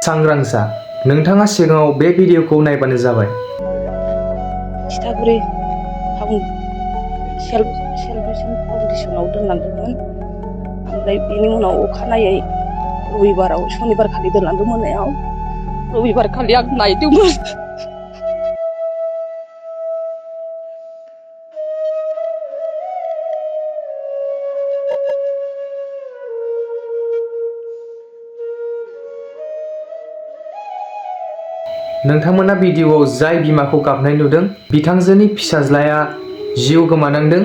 सांग्रां जा नोंथाङा सिगाङाव बे भिडिअखौ नायबानो जाबाय। थिथागुरि सेल्फ फाउन्डेसनाव दोनलांदोंमोन। ओमफ्राय बेनि उनाव अखानायै रबिबाराव सनिबार खालि दोनलांदों मोनायाव। रबिबार खालि आं नायदोंमोन। नोंथांमोना भिडिअआव जाय बिमाखौ गाबनाय नुदों बिथांजोनि फिसाज्लाया जिउ गोमानांदों।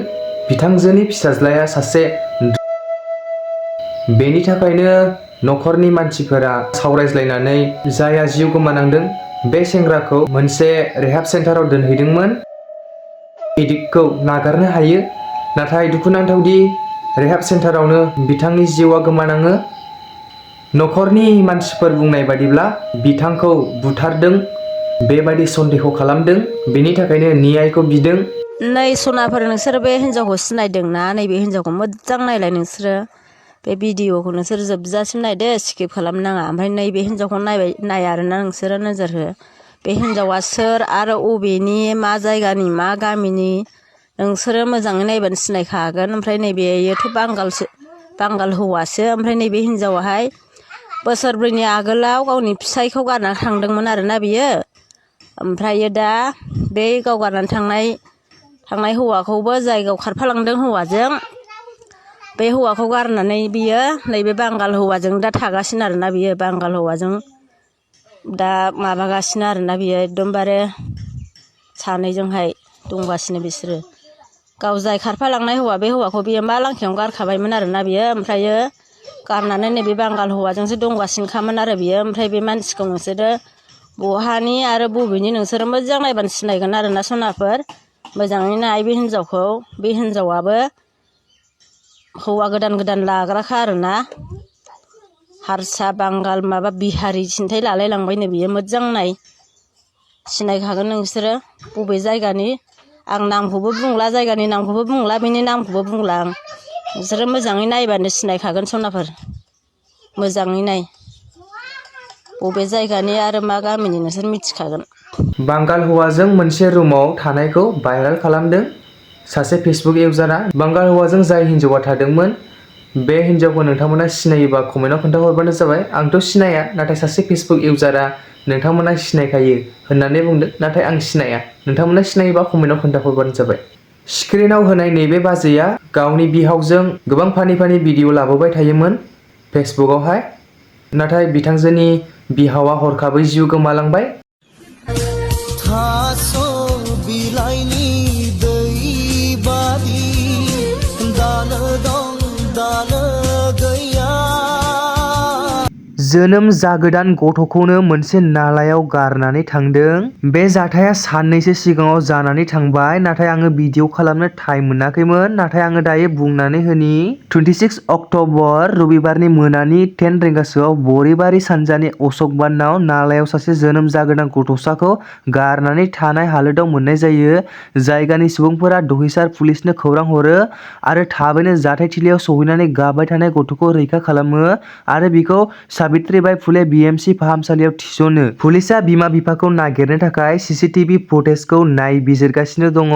बिथांजोनि फिसाज्लाया सासे बेनि थाखायनो न'खरनि मानसिफोरा सावरायज्लायनानै जायहा जिउ गोमानांदों बे सेंग्राखौ मोनसे रिहाब सेन्टाराव दोनहैदोंमोन। एडिक्टखौ नागारनो हायो, नाथाय दुखुनांथावदि रिहाब सेन्टारावनो बिथांनि जिउआ गोमानाङो। न'खरनि मानसिफोर बुंनाय बादिब्ला बिथांखौ बुथारदों बेबायदि सन्देह खालामदों, बेनि थाखायनो न्यायखौ बिदों। नै सनाफोर नोंसोर बे हिन्जावखौ सिनायदोंना? नैबे हिन्जावखौ मोजां नायलाय नोंसोरो। बे भिडिअखौ नोंसोर जोबजासिम नायदो, स्किप खालामनाङा। ओमफ्राय नैबे हिन्जावखौ नाय आरोना नोंसोरो नोजोर हो। बे हिन्जावा सोर आरो अबेनि, मा जायगानि, मा गामिनि नोंसोरो मोजाङै नायबानो सिनायखागोन। ओमफ्राय नैबेयोथ' बांगाल हौवासो। ओमफ्राय नैबे हिन्जावाहाय बोसोरब्रैनि आगोलाव गावनि फिसायखौ गारना थांदोंमोन आरोना बियो। ओमफ्रायो दा बे गाव गारनानै थांनाय हौवाखौबो जायगायाव खारफालांदों हौवाजों। बे हौवाखौ गारनानै बियो नैबे बांगाल हौवाजों दा थागासिनो आरोना बियो। बांगाल हौवाजों दा माबागासिनो आरोना बियो, एकदमबारे सानैजोंहाय दंगासिनो बिसोरो। गाव जाय खारफालांनाय हौवा बे हौवाखौ बियो मा लांखायावनो गारखाबायमोन आरोना बियो। ओमफ्रायो गारनानै नैबे बांगाल हौवाजोंसो दंगासिनोखामोन आरो बियो। ओमफ्राय बे मानसिखौ नोंसोरो बहानि आरो बबेनि नोंसोरो मोजां नायबानो सिनायगोन आरोना सनाफोर। मोजाङै नाय बे हिन्जावखौ। बे हिन्जावाबो हौवा गोदान लाग्राखा आरोना। हारसा, बांगाल, माबा बिहारि सिन्थाय लालाय लांबायनो बियो। मोजां नाय, सिनायखागोन नोंसोरो बबे जायगानि। आं नामखौबो बुंला, जायगानि नामखौबो बुंला, बेनि नामखौबो बुंला आं। नोंसोरो मोजाङै नायबानो सिनायखागोन सनाफोर। मोजाङै नाय बबे जायगानि आरो मा गामिनि नोंसोर मिथिखागोन। बांगाल हौवाजों मोनसे रुमाव थानायखौ भाइरेल खालामदों सासे फेसबुक इउजारा। बांगाल हौवाजों जाय हिन्जावा थादोंमोन बे हिन्जावखौ नोंथांमोना सिनायोबा कमेन्टआव खोन्थाहरबानो जाबाय। आंथ' सिनाया, नाथाय सासे फेसबुक इउजारा नोंथांमोना सिनायखायो होननानै बुंदों, नाथाय आं सिनाया। नोंथांमोना सिनायोबा कमेन्टआव खोन्थाहरबानो जाबाय। स्क्रिनाव होनाय नैबे बाजैया गावनि बिहावजों गोबां फानि भिडिअ लाबोबाय थायोमोन फेसबुकआवहाय, नाथाय बिथांजोनि बिहावा हरखाबै जिउ गोमालांबाय। थास' बिलाइनि दै बादि दानो दं दानो गैया। जोनोम जागोदान गथ'खौनो मोनसे नालायाव गारनानै थांदों। बे जाथाया साननैसो सिगाङाव जानानै थांबाय, नाथाय आङो भिडिअ खालामनो टाइम मोनाखैमोन। नाथाय आङो दायो बुंनानै होनि 26 अक्ट'बर रबिबारनि मोनानि 10 रिंगासोआव बरिबारि सानजानि अशकबानआव नालायाव सासे जोनोम जागोदान गथ'साखौ गारनानै थानाय हालोदाव मोननाय जायो। जायगानि सुबुंफोरा दहिसार पुलिसनो खौरां हरो आरो थाबैनो जाथायथिलियाव सहैनानै गाबबाय थानाय गथ'खौ रैखा खालामो आरो बिखौ साबित्रिबाई फुले बिएमसि फाहामसालियाव थिसनो। पुलिसआ बिमा-बिफाखौ नागिरनो थाखाय सीसीटीवी फुटेजखौ नायबिजिरगासिनो दङ।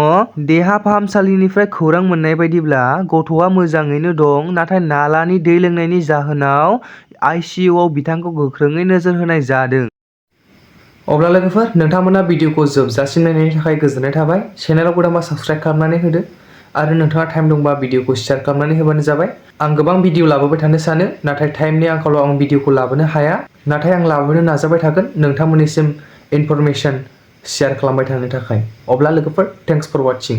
देहा फाहामसालिनिफ्राय खौरां मोननाय बायदिब्ला गथ'आ मोजाङैनो दं, नाथाय नालानि दै लोंनायनि जाहोनाव आइसिइउआव बिथांखौ गोख्रोङै नोजोर होनाय जादों। अब्ला लोगोफोर, नोंथांमोना भिडिअखौ जोबजासिम नायनायनि थाखाय गोजोननाय थाबाय। चेनेलाव गोदानबा साबस्क्राइब खालामनानै होदो आरो नोंथाङा टाइम दंबा भिडिअखौ शेयार खालामनानै होबानो जाबाय। आं गोबां भिडिअ लाबोबाय थानो सानो, नाथाय टाइमनि आंखालाव आं भिडिअखौ लाबोनो हाया। नाथाय आं लाबोनो नाजाबाय थागोन नोंथांमोननिसिम इनफरमेसन शेयार खालामबाय थानो थाखाय। अब्ला लोगोफोर, थेंक्स फर वाचिं।